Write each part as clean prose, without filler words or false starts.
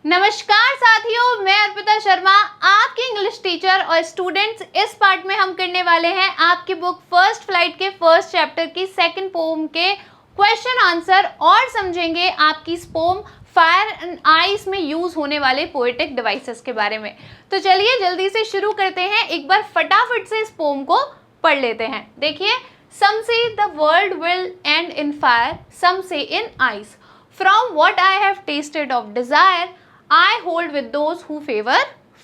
नमस्कार साथियों, मैं अर्पिता शर्मा आपकी इंग्लिश टीचर। और स्टूडेंट्स, इस पार्ट में हम करने वाले हैं आपकी बुक फर्स्ट फ्लाइट के फर्स्ट चैप्टर की सेकंड पोम के क्वेश्चन आंसर और समझेंगे आपकी इस पोम फायर एंड आइस में यूज होने वाले पोएटिक डिवाइसेस के बारे में। तो चलिए जल्दी से शुरू करते हैं, एक बार फटाफट से इस पोम को पढ़ लेते हैं। देखिए, some say the world will end in fire, some say in ice. From what I have tasted of desire, I hold with those who favor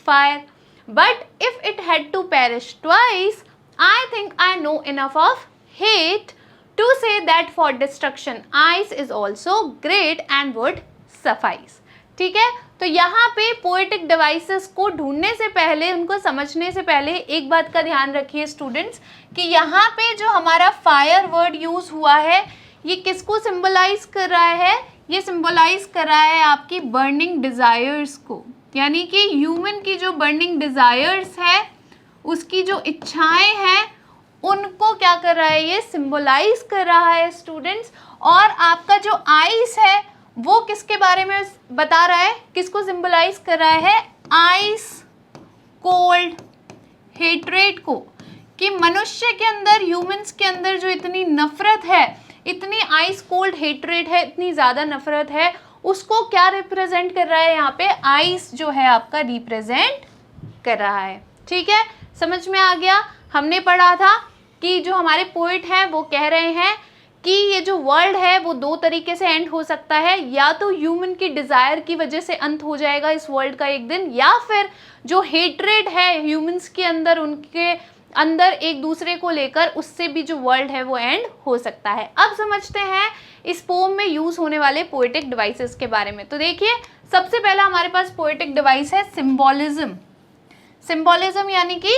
fire. But if it had to perish twice, I think I know enough of hate to say that for destruction ice is also great and would suffice. ठीक है, तो यहाँ पे poetic devices को ढूंढने से पहले, उनको समझने से पहले एक बात का ध्यान रखिए स्टूडेंट्स कि यहाँ पे जो हमारा फायर वर्ड यूज हुआ है ये किसको सिंबलाइज कर रहा है? ये सिंबलाइज कर रहा है आपकी बर्निंग डिज़ायर्स को, यानी कि ह्यूमन की जो बर्निंग डिज़ायर्स है, उसकी जो इच्छाएं हैं, उनको क्या कर रहा है? ये सिंबलाइज कर रहा है स्टूडेंट्स। और आपका जो आइस है वो किसके बारे में बता रहा है? किसको सिंबलाइज कर रहा है? आइस कोल्ड हेट्रेड को, कि मनुष्य के अंदर, ह्यूमंस के अंदर जो इतनी नफरत है, इतनी आइस कोल्ड हेट्रेड है, इतनी ज़्यादा नफरत है, उसको क्या रिप्रेजेंट कर रहा है? यहाँ पे आइस जो है आपका रिप्रेजेंट कर रहा है। ठीक है, समझ में आ गया? हमने पढ़ा था कि जो हमारे पोइट हैं वो कह रहे हैं कि ये जो वर्ल्ड है वो दो तरीके से एंड हो सकता है, या तो ह्यूमन की डिज़ायर की वजह से अंत हो जाएगा इस वर्ल्ड का एक दिन, या फिर जो हेट्रेड है ह्यूमंस के अंदर, उनके अंदर एक दूसरे को लेकर, उससे भी जो वर्ल्ड है वो एंड हो सकता है। अब समझते हैं इस पोम में यूज होने वाले पोएटिक डिवाइसेस के बारे में। तो देखिए, सबसे पहला हमारे पास पोएटिक डिवाइस है सिंबोलिज्म। सिंबोलिज्म यानी कि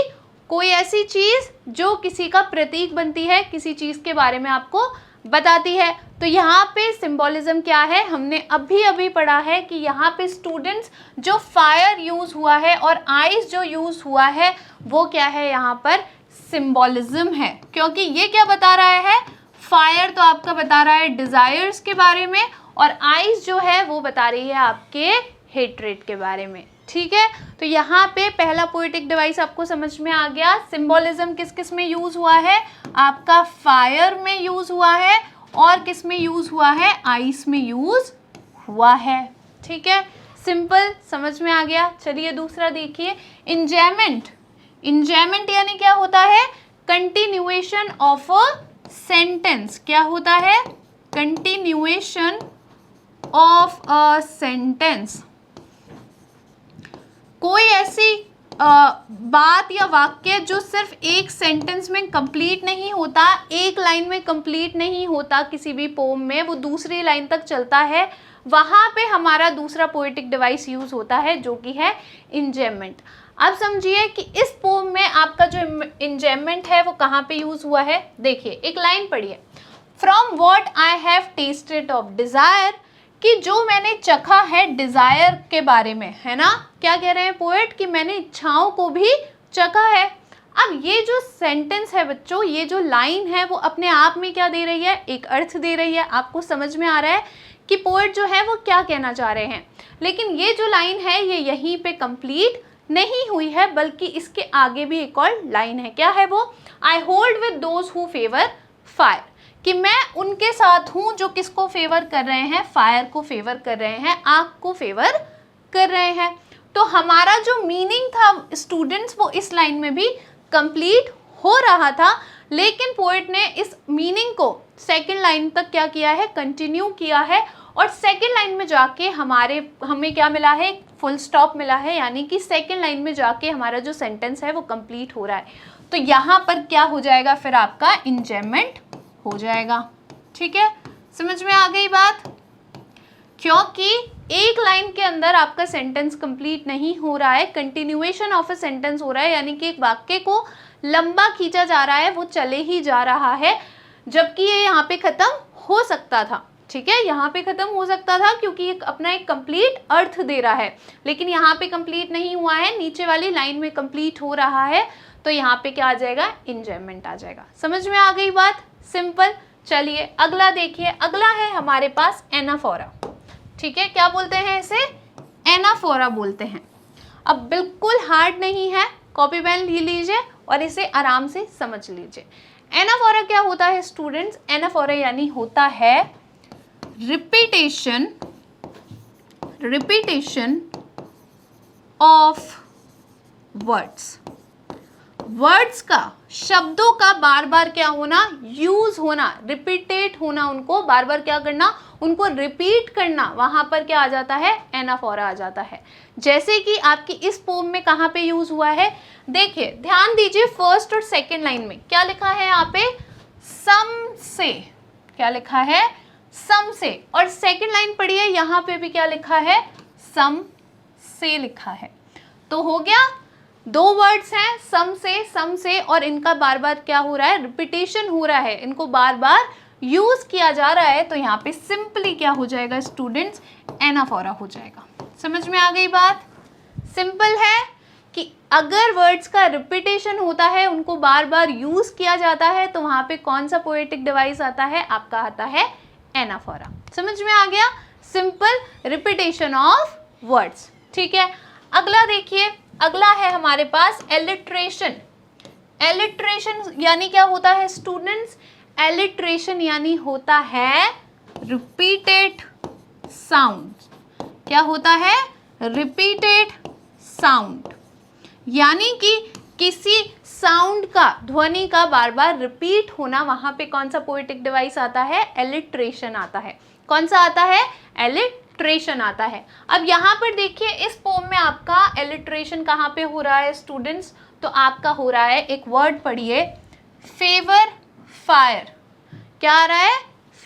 कोई ऐसी चीज जो किसी का प्रतीक बनती है, किसी चीज के बारे में आपको बताती है। तो यहाँ पे सिंबोलिज्म क्या है? हमने अभी पढ़ा है कि यहाँ पे स्टूडेंट्स जो फायर यूज हुआ है और आइस जो यूज हुआ है वो क्या है? यहाँ पर सिंबोलिज्म है, क्योंकि ये क्या बता रहा है? फायर तो आपका बता रहा है डिजायर्स के बारे में, और आइस जो है वो बता रही है आपके हेट्रेड के बारे में। ठीक है, तो यहाँ पे पहला पोएटिक डिवाइस आपको समझ में आ गया। सिंबोलिज्म किस किस में यूज हुआ है? आपका फायर में यूज हुआ है, और किस में यूज हुआ है? आइस में यूज हुआ है। ठीक है, सिंपल, समझ में आ गया। चलिए दूसरा देखिए, इंजॉयमेंट। इंजॉयमेंट यानी क्या होता है? Continuation of a sentence. क्या होता है? Continuation of a sentence. कोई ऐसी बात या वाक्य जो सिर्फ एक सेंटेंस में कंप्लीट नहीं होता, एक लाइन में कंप्लीट नहीं होता, किसी भी पोम में वो दूसरी लाइन तक चलता है, वहाँ पे हमारा दूसरा पोएटिक डिवाइस यूज होता है, जो कि है इंजॉयमेंट। अब समझिए कि इस पोम में आपका जो इंजॉयमेंट है वो कहाँ पे यूज हुआ है। देखिए, एक लाइन पढ़िए, from what I have tested of desire, कि जो मैंने चखा है डिजायर के बारे में, है ना? क्या कह रहे हैं पोएट? कि मैंने इच्छाओं को भी चखा है। अब ये जो सेंटेंस है बच्चों, ये जो लाइन है वो अपने आप में क्या दे रही है? एक अर्थ दे रही है। आपको समझ में आ रहा है कि पोएट जो है वो क्या कहना चाह रहे हैं। लेकिन ये जो लाइन है ये यहीं पे कंप्लीट नहीं हुई है, बल्कि इसके आगे भी एक और लाइन है। क्या है वो? I hold with those who favour fire, कि मैं उनके साथ हूँ जो किसको फेवर कर रहे हैं? फायर को फेवर कर रहे हैं, आग को फेवर कर रहे हैं। तो हमारा जो मीनिंग था स्टूडेंट्स वो इस लाइन में भी कंप्लीट हो रहा था, लेकिन पोएट ने इस मीनिंग को सेकंड लाइन तक क्या किया है? कंटिन्यू किया है। और सेकंड लाइन में जाके हमें क्या मिला है? फुल स्टॉप मिला है, यानी कि सेकंड लाइन में जाके हमारा जो सेंटेंस है वो कंप्लीट हो रहा है। तो यहाँ पर क्या हो जाएगा? फिर आपका इंजॉयमेंट हो जाएगा। ठीक है, समझ में आ गई बात? क्योंकि एक लाइन के अंदर आपका सेंटेंस कंप्लीट नहीं हो रहा है, कंटिन्यूएशन ऑफ अ सेंटेंस हो रहा है, यानी कि एक वाक्य को लंबा खींचा जा रहा है, वो चले ही जा रहा है, जबकि ये यहाँ पे खत्म हो सकता था। ठीक है, यहाँ पे खत्म हो सकता था क्योंकि ये अपना एक कंप्लीट अर्थ दे रहा है, लेकिन यहाँ पे कंप्लीट नहीं हुआ है, नीचे वाली लाइन में कंप्लीट हो रहा है। तो यहाँ पे क्या आ जाएगा? इंजॉयमेंट आ जाएगा। समझ में आ गई बात? सिंपल। चलिए अगला देखिए, अगला है हमारे पास एनाफोरा। ठीक है, क्या बोलते हैं इसे? एनाफोरा। एनाफोरा बोलते हैं। अब बिल्कुल हार्ड नहीं है, कॉपी पेन ले लीजिए और इसे आराम से समझ लीजिए। एनाफोरा क्या होता है स्टूडेंट्स? एनाफोरा यानी होता है रिपीटेशन ऑफ वर्ड्स। वर्ड्स का, शब्दों का बार बार क्या होना, यूज होना, रिपीटेट होना, उनको बार बार क्या करना, उनको रिपीट करना, वहां पर क्या आ जाता है, एनाफोरा आ जाता है। जैसे कि आपकी इस पोम में कहां पे यूज हुआ है, देखिए ध्यान दीजिए, फर्स्ट और सेकंड लाइन में क्या लिखा है यहाँ पे, सम से, क्या लिखा है, सम से, और सेकंड लाइन पढ़िए, यहाँ पे भी क्या लिखा है, सम से लिखा है। तो हो गया, दो वर्ड्स हैं, सम से, और इनका बार बार क्या हो रहा है, रिपीटेशन हो रहा है, इनको बार बार यूज किया जा रहा है, तो यहाँ पे सिंपली क्या हो जाएगा स्टूडेंट्स, एनाफोरा हो जाएगा। समझ में आ गई बात? सिंपल है कि अगर वर्ड्स का रिपीटेशन होता है, उनको बार बार यूज किया जाता है, तो वहां पे कौन सा पोएटिक डिवाइस आता है, आपका आता है एनाफोरा। समझ में आ गया? Simple repetition of words. ठीक है, अगला देखिए, अगला है हमारे पास एलिट्रेशन। एलिट्रेशन यानी क्या होता है स्टूडेंट्स? एलिट्रेशन यानी होता है रिपीटेड साउंड। क्या होता है? रिपीटेड साउंड, यानी कि किसी साउंड का, ध्वनि का बार बार रिपीट होना, वहां पे कौन सा पोएटिक डिवाइस आता है, एलिट्रेशन आता है। कौन सा आता है? एलिट्रेशन आता है। अब यहाँ पर देखिए, इस पोम में आपका एलिट्रेशन कहाँ पे हो रहा है स्टूडेंट्स? तो आपका हो रहा है, एक वर्ड पढ़िए, फेवर फायर। क्या आ रहा है?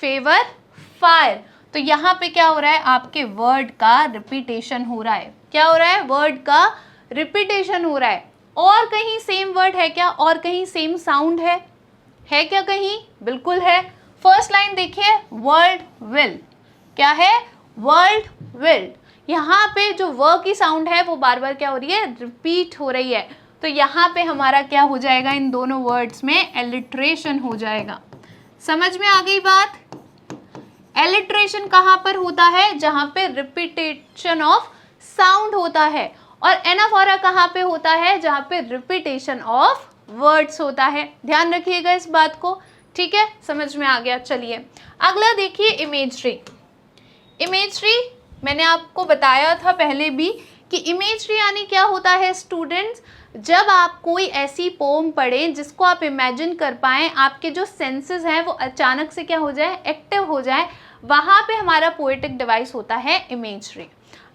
Favour fire. तो यहाँ पे क्या हो रहा है, आपके वर्ड का रिपीटेशन हो रहा है। क्या हो रहा है? वर्ड का रिपीटेशन हो रहा है। और कहीं सेम वर्ड है क्या? और कहीं सेम साउंड है क्या कहीं? बिल्कुल है। फर्स्ट लाइन देखिए, वर्ल्ड विल। क्या है? World will. यहाँ पे जो व की साउंड है वो बार बार क्या हो रही है, रिपीट हो रही है। तो यहाँ पे हमारा क्या हो जाएगा, इन दोनों वर्ड्स में एलिट्रेशन हो जाएगा। समझ में आ गई बात? एलिट्रेशन कहाँ पर होता है? जहाँ पे रिपीटेशन ऑफ साउंड होता है। और एनाफोरा कहाँ पे होता है? जहाँ पे रिपीटेशन ऑफ वर्ड्स होता है। ध्यान रखिएगा इस बात को। ठीक है, समझ में आ गया। चलिए अगला देखिए, इमेजरी। इमेजरी मैंने आपको बताया था पहले भी कि इमेजरी यानी क्या होता है स्टूडेंट्स? जब आप कोई ऐसी पोम पढ़ें जिसको आप इमेजिन कर पाएँ, आपके जो सेंसेस हैं वो अचानक से क्या हो जाए, एक्टिव हो जाए, वहाँ पे हमारा पोएटिक डिवाइस होता है इमेजरी।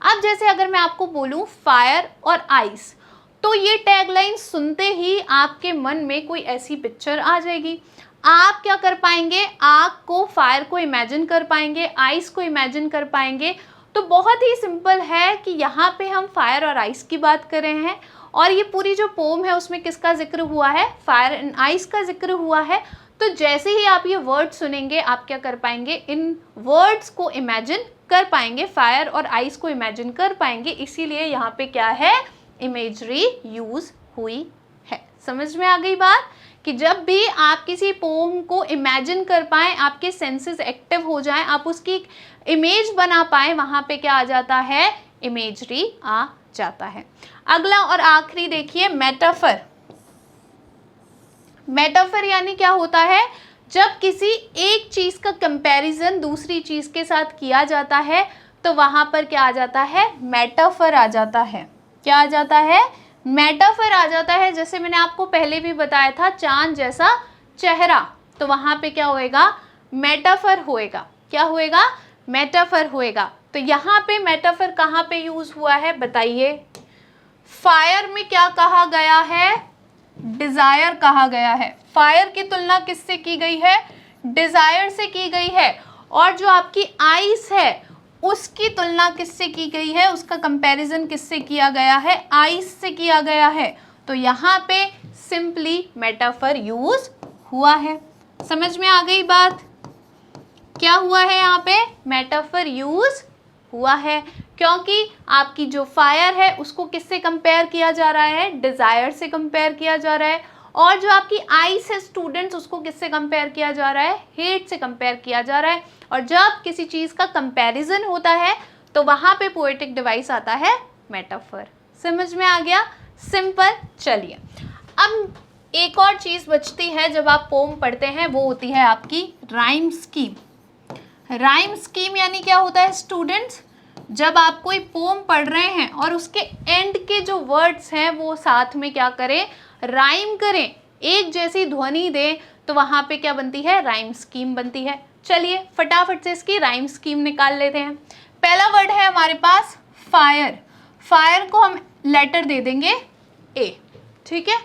अब जैसे अगर मैं आपको बोलूँ फायर और आइस, तो ये टैगलाइन सुनते ही आपके मन में कोई ऐसी पिक्चर आ जाएगी। आप क्या कर पाएंगे, आग को, फायर को इमेजिन कर पाएंगे, आइस को इमेजिन कर पाएंगे। तो बहुत ही सिंपल है कि यहाँ पे हम फायर और आइस की बात कर रहे हैं, और ये पूरी जो पोम है उसमें किसका जिक्र हुआ है, फायर एंड आइस का जिक्र हुआ है। तो जैसे ही आप ये वर्ड सुनेंगे, आप क्या कर पाएंगे, इन वर्ड्स को इमेजिन कर पाएंगे, फायर और आइस को इमेजिन कर पाएंगे। इसीलिए यहाँ पे क्या है, इमेजरी यूज हुई है। समझ में आ गई बात? कि जब भी आप किसी पोम को इमेजिन कर पाएँ, आपके सेंसेस एक्टिव हो जाएं, आप उसकी इमेज बना पाएँ, वहाँ पे क्या आ जाता है, इमेजरी आ जाता है। अगला और आखिरी देखिए, मेटाफर। मेटाफर यानी क्या होता है? जब किसी एक चीज का कंपैरिजन दूसरी चीज के साथ किया जाता है, तो वहां पर क्या आ जाता है, मेटाफर आ जाता है। क्या आ जाता है? मेटाफर आ जाता है। जैसे मैंने आपको पहले भी बताया था, चांद जैसा चेहरा, तो वहां पे क्या होएगा, मेटाफर होएगा। क्या होएगा? मेटाफर होएगा। तो यहाँ पे मेटाफर कहाँ पे यूज हुआ है बताइए? फायर में क्या कहा गया है? डिजायर कहा गया है। फायर की तुलना किससे की गई है? डिजायर से की गई है। और जो आपकी आइस है उसकी तुलना किससे की गई है? उसका कंपैरिजन किससे किया गया है? आइस से किया गया है। तो यहाँ पे सिंपली मेटाफर यूज हुआ है। समझ में आ गई बात? क्या हुआ है यहाँ पे? मेटाफर यूज हुआ है, क्योंकि आपकी जो फायर है उसको किससे कंपेयर किया जा रहा है? डिजायर से कंपेयर किया जा रहा है। और जो आपकी आइस है स्टूडेंट्स, उसको किससे कंपेयर किया जा रहा है? हेट से कंपेयर किया जा रहा है। और जब किसी चीज़ का कंपैरिजन होता है तो वहाँ पे पोएटिक डिवाइस आता है मेटाफर। समझ में आ गया? सिंपल। चलिए अब एक और चीज बचती है जब आप पोम पढ़ते हैं, वो होती है आपकी राइम स्कीम। राइम स्कीम यानी क्या होता है स्टूडेंट्स? जब आप कोई पोम पढ़ रहे हैं और उसके एंड के जो वर्ड्स हैं वो साथ में क्या करें, राइम करें, एक जैसी ध्वनि दें, तो वहां पे क्या बनती है, राइम स्कीम बनती है। चलिए फटाफट से इसकी राइम स्कीम निकाल लेते हैं। पहला वर्ड है हमारे पास फायर। फायर को हम लेटर दे देंगे ए, ठीक है।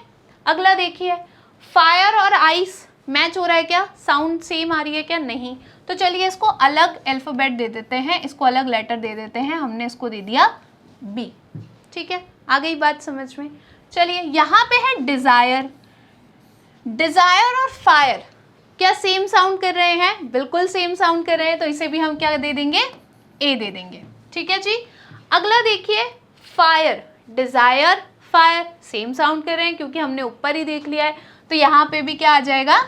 अगला देखिए, फायर और आइस मैच हो रहा है क्या, साउंड सेम आ रही है क्या, नहीं। तो चलिए इसको अलग अल्फाबेट दे देते हैं, इसको अलग लेटर दे देते हैं, हमने इसको दे दिया बी, ठीक है। आ गई बात समझ में? चलिए यहाँ पे है डिजायर। डिजायर और फायर क्या सेम साउंड कर रहे हैं? बिल्कुल सेम साउंड कर रहे हैं, तो इसे भी हम क्या दे देंगे, ए दे देंगे, ठीक है जी। अगला देखिए fire, desire, fire same sound कर रहे हैं क्योंकि हमने ऊपर ही देख लिया है, तो यहाँ पे भी क्या आ जाएगा,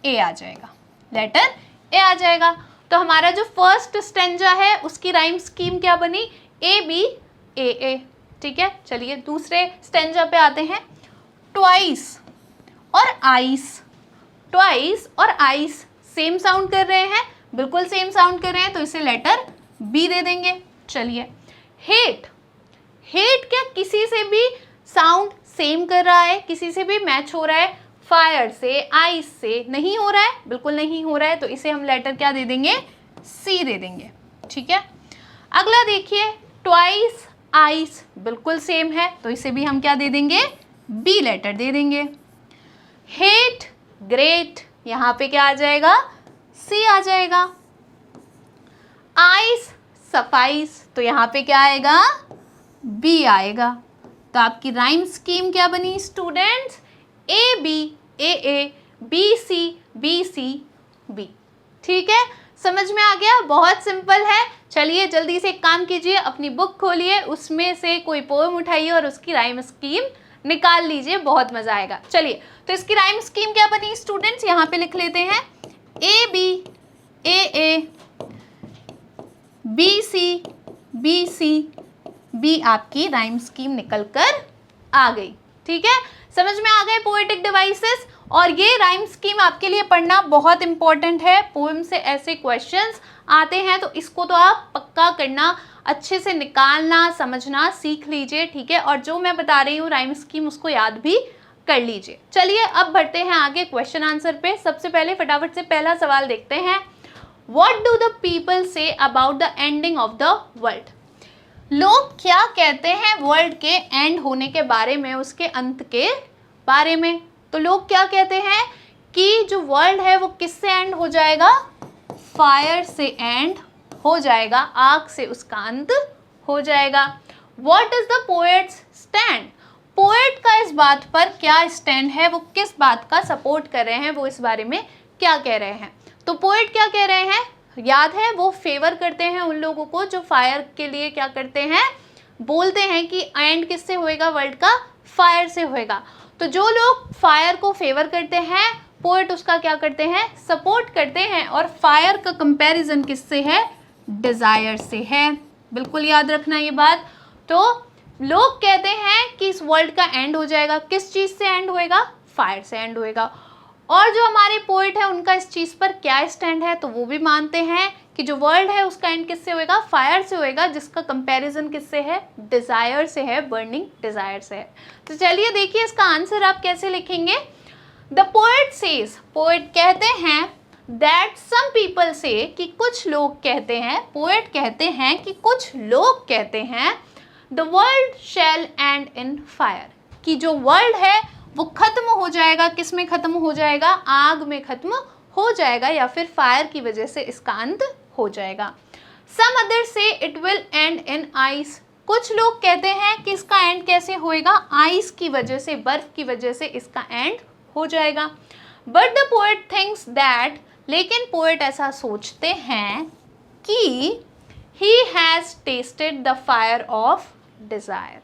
ए आ जाएगा, लेटर ए आ जाएगा। तो हमारा जो फर्स्ट स्टेंजा है उसकी राइम स्कीम क्या बनी, ए बी ए ए, ठीक है। चलिए दूसरे स्टेंजा पे आते हैं। ट्वाइस और आइस, ट्वाइस और आइस सेम साउंड कर रहे हैं, बिल्कुल सेम साउंड कर रहे हैं, तो इसे लेटर बी दे देंगे। चलिए हेट, हेट क्या किसी से भी साउंड सेम कर रहा है, किसी से भी मैच हो रहा है, फायर से आइस से नहीं हो रहा है, बिल्कुल नहीं हो रहा है, तो इसे हम लेटर क्या दे देंगे, सी दे देंगे, ठीक है। अगला देखिए ट्वाइस आइस बिल्कुल सेम है, तो इसे भी हम क्या दे देंगे, बी लेटर दे देंगे। हेट ग्रेट, यहाँ पे क्या आ जाएगा, सी आ जाएगा। आइस सफाइस, तो यहाँ पे क्या आएगा, बी आएगा। तो आपकी राइम स्कीम क्या बनी students, A B A A, B C B, ठीक है। समझ में आ गया? बहुत सिंपल है। चलिए जल्दी से एक काम कीजिए, अपनी बुक खोलिए, उसमें से कोई पोएम उठाइए और उसकी राइम स्कीम निकाल लीजिए, बहुत मजा आएगा। चलिए तो इसकी राइम स्कीम क्या बनी स्टूडेंट्स, यहाँ पे लिख लेते हैं, A B A B C B आपकी राइम स्कीम निकल कर आ गई, ठीक है। समझ में आ गए पोएटिक डिवाइसेस, और ये राइम स्कीम आपके लिए पढ़ना बहुत इंपॉर्टेंट है। पोएम से ऐसे क्वेश्चंस आते हैं तो इसको तो आप पक्का करना, अच्छे से निकालना, समझना सीख लीजिए, ठीक है। और जो मैं बता रही हूँ राइम स्कीम उसको याद भी कर लीजिए। चलिए अब बढ़ते हैं आगे क्वेश्चन आंसर पे। सबसे पहले फटाफट से पहला सवाल देखते हैं। What do the people say about the ending of the world? लोग क्या कहते हैं वर्ल्ड के एंड होने के बारे में, उसके अंत के बारे में? तो लोग क्या कहते हैं कि जो वर्ल्ड है वो किससे एंड हो जाएगा, फायर से एंड हो जाएगा, आग से उसका अंत हो जाएगा। What is the poets stand? Poet का इस बात पर क्या स्टैंड है, वो किस बात का सपोर्ट कर रहे हैं, वो इस बारे में क्या कह रहे हैं? तो पोएट क्या कह रहे हैं, याद है वो फेवर करते हैं उन लोगों को जो फायर के लिए क्या करते हैं, बोलते हैं कि एंड किससे होएगा वर्ल्ड का, फायर से होएगा। तो जो लोग फायर को फेवर करते हैं, पोएट उसका क्या करते हैं, सपोर्ट करते हैं। और फायर का कंपैरिजन किससे है, डिजायर से है, बिल्कुल याद रखना ये बात। तो लोग कहते हैं कि इस वर्ल्ड का एंड हो जाएगा, किस चीज़ से एंड होएगा, फायर से एंड होएगा। और जो हमारे पोएट है उनका इस चीज़ पर क्या स्टैंड है, तो वो भी मानते हैं कि जो वर्ल्ड है उसका एंड किससे होएगा, फायर से होएगा, जिसका कंपैरिजन किससे है, डिज़ायर से है, बर्निंग डिज़ायर से है। तो चलिए देखिए इसका आंसर आप कैसे लिखेंगे। द पोएट सेज, पोएट कहते हैं, दैट सम पीपल से, कि कुछ लोग कहते हैं, पोएट कहते हैं कि कुछ लोग कहते हैं, the world shall end in fire, कि जो वर्ल्ड है वो खत्म हो जाएगा, किस में खत्म हो जाएगा, आग में खत्म हो जाएगा, या फिर फायर की वजह से इसका अंत हो जाएगा। सम अदर से it will and in ice, कुछ लोग कहते हैं कि इसका एंड कैसे होएगा, आइस की वजह से, बर्फ की वजह से इसका एंड हो जाएगा। But the poet thinks that, लेकिन पोएट ऐसा सोचते हैं कि he has tested the fire of desire,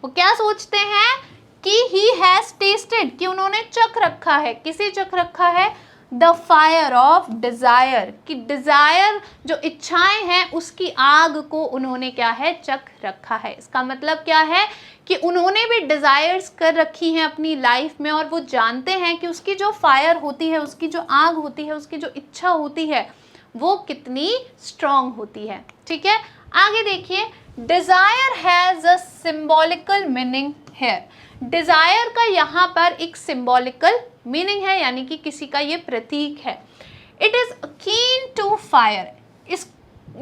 वो क्या सोचते हैं कि ही हैज़ टेस्टेड, कि उन्होंने चख रखा है, किसे चख रखा है, द फायर ऑफ डिजायर, कि डिजायर जो इच्छाएं हैं उसकी आग को उन्होंने क्या है, चख रखा है। इसका मतलब क्या है कि उन्होंने भी डिजायर्स कर रखी हैं अपनी लाइफ में, और वो जानते हैं कि उसकी जो फायर होती है, उसकी जो आग होती है, उसकी जो इच्छा होती है वो कितनी स्ट्रांग होती है। ठीक है, आगे देखिए, desire has a symbolical meaning है। डिजायर का यहाँ पर एक सिंबॉलिकल मीनिंग है, यानी कि किसी का ये प्रतीक है। It is kin to fire, इस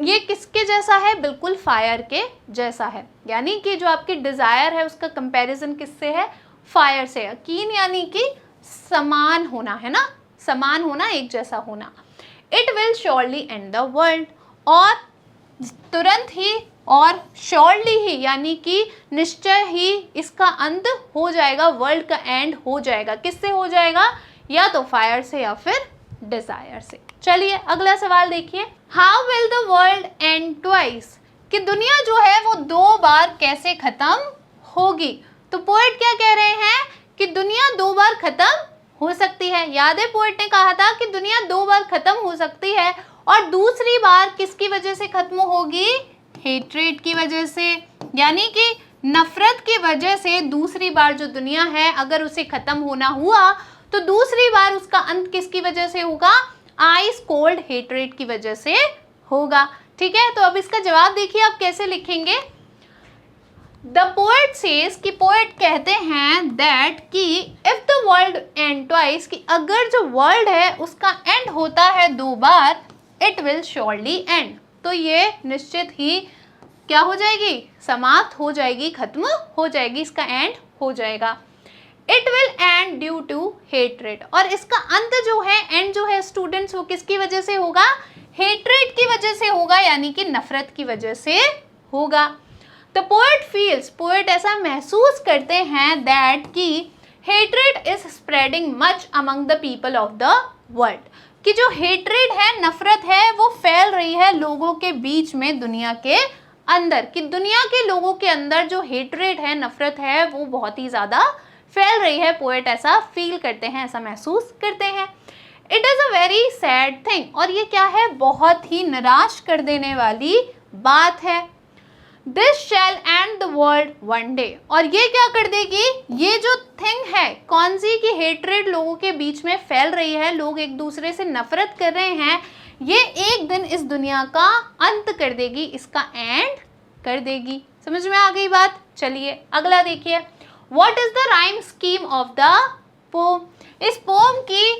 ये किसके जैसा है, बिल्कुल फायर के जैसा है। यानी कि जो आपकी डिजायर है उसका कंपैरिजन किससे है, फायर से। कीन यानी कि समान होना, है ना, समान होना, एक जैसा होना। It will surely and the world, और तुरंत ही और श्योरली ही यानी कि निश्चय ही इसका अंत हो जाएगा, वर्ल्ड का एंड हो जाएगा। किससे हो जाएगा, या तो फायर से या फिर डिजायर से। चलिए अगला सवाल देखिए, how will the world and twice, कि दुनिया जो है वो 2 बार कैसे खत्म होगी। तो पोएट क्या कह रहे हैं कि दुनिया 2 बार खत्म हो सकती है। याद है पोएट ने कहा था कि दुनिया 2 बार खत्म हो सकती है, और दूसरी बार किसकी वजह से खत्म होगी, हेट्रेड की वजह से, यानी कि नफरत की वजह से दूसरी बार जो दुनिया है अगर उसे खत्म होना हुआ तो दूसरी बार उसका अंत किसकी वजह से होगा, आइस कोल्ड हेट्रेड की वजह से होगा। ठीक है, तो अब इसका जवाब देखिए आप कैसे लिखेंगे। द पोएट सेज, कि पोएट कहते हैं दैट कि if the world and twice, कि अगर जो वर्ल्ड है उसका एंड होता है 2 बार, इट विल श्योरली एंड, तो ये निश्चित ही क्या हो जाएगी, समाप्त हो जाएगी, खत्म हो जाएगी, इसका एंड हो जाएगा। It will end due to hatred, और इसका अंत जो है, एंड जो है स्टूडेंट्स, वो किसकी वजह से होगा, हेट्रेड की वजह से होगा, यानी कि नफरत की वजह से होगा। द पोएट फील्स, पोएट ऐसा महसूस करते हैं दैट कि hatred is spreading much among the people of the world, कि जो हेट्रेड है, नफरत है, वो फैल रही है लोगों के बीच में, दुनिया के अंदर, कि दुनिया के लोगों के अंदर जो हेट्रेड है, नफरत है, वो बहुत ही ज़्यादा फैल रही है। पोएट ऐसा फील करते हैं, ऐसा महसूस करते हैं। It is a very sad thing, और ये क्या है, बहुत ही निराश कर देने वाली बात है। This shell and the world one day, और ये क्या कर देगी, ये जो थिंग है, कौन सी, की हेट्रेड लोगों के बीच में फैल रही है, लोग एक दूसरे से नफरत कर रहे हैं, ये एक दिन इस दुनिया का अंत कर देगी, इसका एंड कर देगी। समझ में आ गई बात। चलिए अगला देखिए, what is the rhyme scheme of the pome, इस पोम की,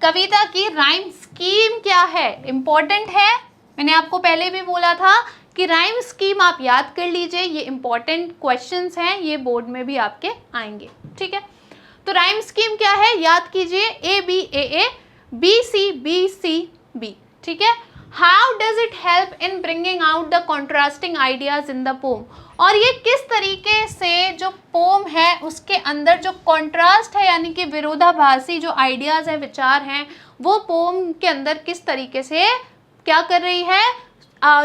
कविता की राइम स्कीम क्या है, इंपॉर्टेंट है। मैंने आपको पहले भी बोला था कि राइम स्कीम आप याद कर लीजिए, ये इंपॉर्टेंट क्वेश्चंस हैं, ये बोर्ड में भी आपके आएंगे। ठीक है, तो राइम स्कीम क्या है, याद कीजिए, A B A A, B C B. ठीक है, how does it help in bringing out the contrasting ideas in the poem, और ये किस तरीके से जो पोम है उसके अंदर जो कॉन्ट्रास्ट है, यानी कि विरोधाभासी जो आइडियाज हैं, विचार हैं, वो पोम के अंदर किस तरीके से क्या कर रही है,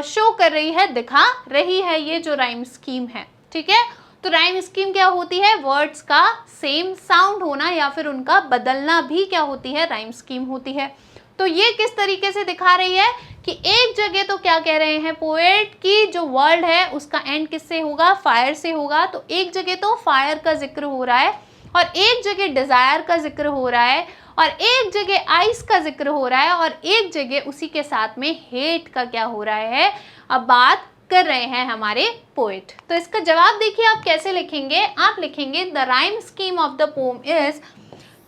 शो कर रही है, दिखा रही है, ये जो राइम स्कीम है। ठीक है, तो राइम स्कीम क्या होती है, वर्ड्स का सेम साउंड होना या फिर उनका बदलना भी क्या होती है, राइम स्कीम होती है। तो ये किस तरीके से दिखा रही है कि एक जगह तो क्या कह रहे हैं पोएट की जो वर्ल्ड है उसका एंड किससे होगा, फायर से होगा, तो एक जगह तो फायर का जिक्र हो रहा है, और एक जगह डिजायर का जिक्र हो रहा है, और एक जगह आइस का जिक्र हो रहा है, और एक जगह उसी के साथ में हेट का क्या हो रहा है, अब बात कर रहे हैं हमारे पोएट। तो इसका जवाब देखिए आप कैसे लिखेंगे, आप लिखेंगे the rhyme scheme of the poem is,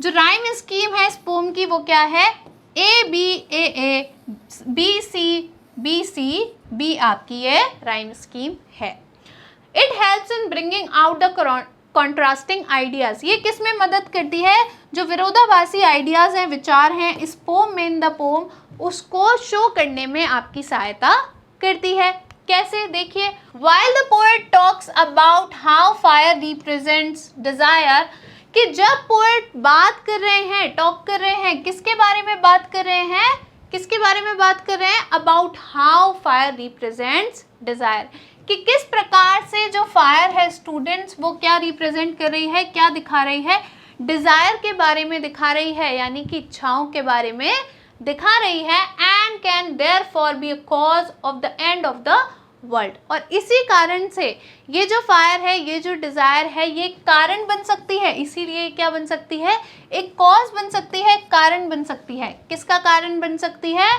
जो राइम स्कीम है इस पोम की वो क्या है, A B A A, B C B आपकी ये राइम स्कीम है। It helps in bringing out the contrasting ideas, ये किस में मदद करती है, जो विरोधाभासी आइडियाज हैं, विचार हैं इस पोम में, इन द पोम, उसको शो करने में आपकी सहायता करती है। कैसे, देखिए, while the poet talks about how fire represents desire, कि जब पोएट बात कर रहे हैं, टॉक कर रहे हैं, किसके बारे में बात कर रहे हैं, किसके बारे में बात कर रहे हैं, about how fire represents desire, कि किस प्रकार से जो फायर है स्टूडेंट्स वो क्या रिप्रेजेंट कर रही है, क्या दिखा रही है, डिजायर के बारे में दिखा रही है, यानी कि इच्छाओं के बारे में दिखा रही है, and can therefore be a cause of the end of the world. और इसी कारण से ये जो फायर है, ये जो डिजायर है, ये कारण बन सकती है, इसीलिए क्या बन सकती है, एक कॉज बन सकती है, कारण बन सकती है। किसका कारण बन सकती है?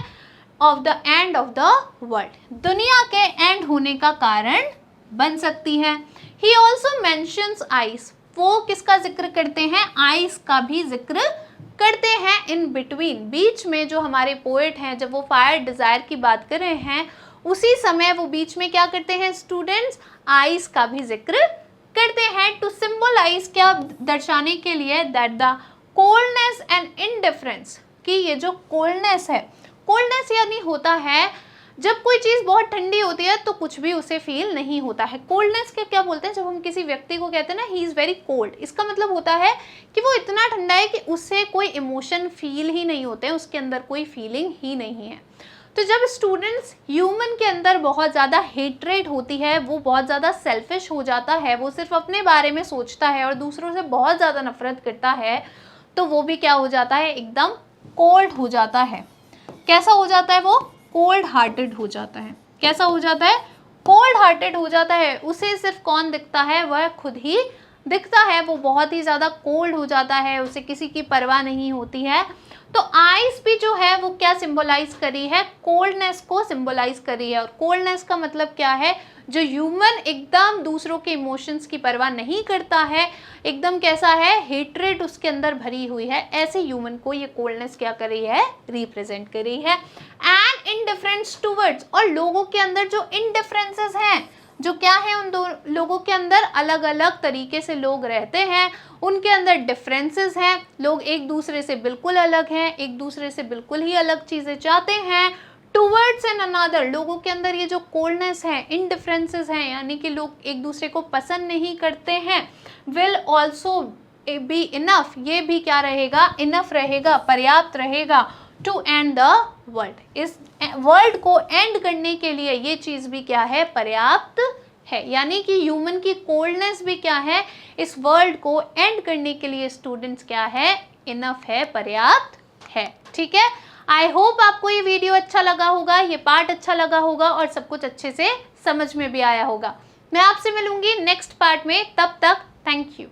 Of the end of the world, दुनिया के एंड होने का कारण बन सकती है। ही ऑल्सो मेंशंस आइस, वो किसका जिक्र करते हैं? आइस का भी जिक्र करते हैं। इन बिटवीन, बीच में जो हमारे पोएट हैं, जब वो फायर डिजायर की बात कर रहे हैं, उसी समय वो बीच में क्या करते हैं स्टूडेंट्स? आइस का भी जिक्र करते हैं। टू सिंबलाइज, क्या दर्शाने के लिए? That the coldness and indifference, कि ये जो कोल्डनेस है, कोल्डनेस यानी होता है जब कोई चीज़ बहुत ठंडी होती है तो कुछ भी उसे फील नहीं होता है। कोल्डनेस के क्या बोलते हैं? जब हम किसी व्यक्ति को कहते हैं ना ही इज़ वेरी कोल्ड, इसका मतलब होता है कि वो इतना ठंडा है कि उससे कोई इमोशन फील ही नहीं होते हैं, उसके अंदर कोई फीलिंग ही नहीं है। तो जब स्टूडेंट्स, ह्यूमन के अंदर बहुत ज़्यादा हेट्रेट होती है, वो बहुत ज़्यादा सेल्फिश हो जाता है, वो सिर्फ अपने बारे में सोचता है और दूसरों से बहुत ज़्यादा नफरत करता है, तो वो भी क्या हो जाता है? एकदम कोल्ड हो जाता है। कैसा हो जाता है वो? कोल्ड हार्टेड हो जाता है। कैसा हो जाता है? कोल्ड हार्टेड हो जाता है। उसे सिर्फ कौन दिखता है? वह खुद ही दिखता है। वो बहुत ही ज़्यादा कोल्ड हो जाता है, उसे किसी की परवाह नहीं होती है। तो आइस भी जो है वो क्या सिंबलाइज करी है? कोल्डनेस को सिंबलाइज करी है। और कोल्डनेस का मतलब क्या है? जो ह्यूमन एकदम दूसरों के इमोशंस की परवाह नहीं करता है, एकदम कैसा है? हेट्रेट उसके अंदर भरी हुई है, ऐसे ह्यूमन को ये कोल्डनेस क्या कर रही है? रिप्रेजेंट कर रही है। एंड इनडिफरेंस टूवर्ड्स, और लोगों के अंदर जो इनडिफरेंसेस हैं, जो क्या है, उन दो लोगों के अंदर अलग अलग तरीके से लोग रहते हैं, उनके अंदर डिफरेंसेस हैं, लोग एक दूसरे से बिल्कुल अलग हैं, एक दूसरे से बिल्कुल ही अलग चीज़ें चाहते हैं। टूवर्ड्स एन अनदर, लोगों के अंदर ये जो कोल्डनेस है, इनडिफरेंसेस हैं, यानी कि लोग एक दूसरे को पसंद नहीं करते हैं। विल ऑल्सो बी इनफ, ये भी क्या रहेगा? इनफ रहेगा, पर्याप्त रहेगा। टू एंड द वर्ल्ड, इस वर्ल्ड को एंड करने के लिए ये चीज़ भी क्या है? पर्याप्त है। यानी कि ह्यूमन की कोल्डनेस भी क्या है? इस वर्ल्ड को एंड करने के लिए स्टूडेंट्स क्या है? इनफ है, पर्याप्त है। ठीक है, आई होप आपको ये वीडियो अच्छा लगा होगा, ये पार्ट अच्छा लगा होगा और सब कुछ अच्छे से समझ में भी आया होगा। मैं आपसे मिलूंगी नेक्स्ट पार्ट में, तब तक थैंक यू।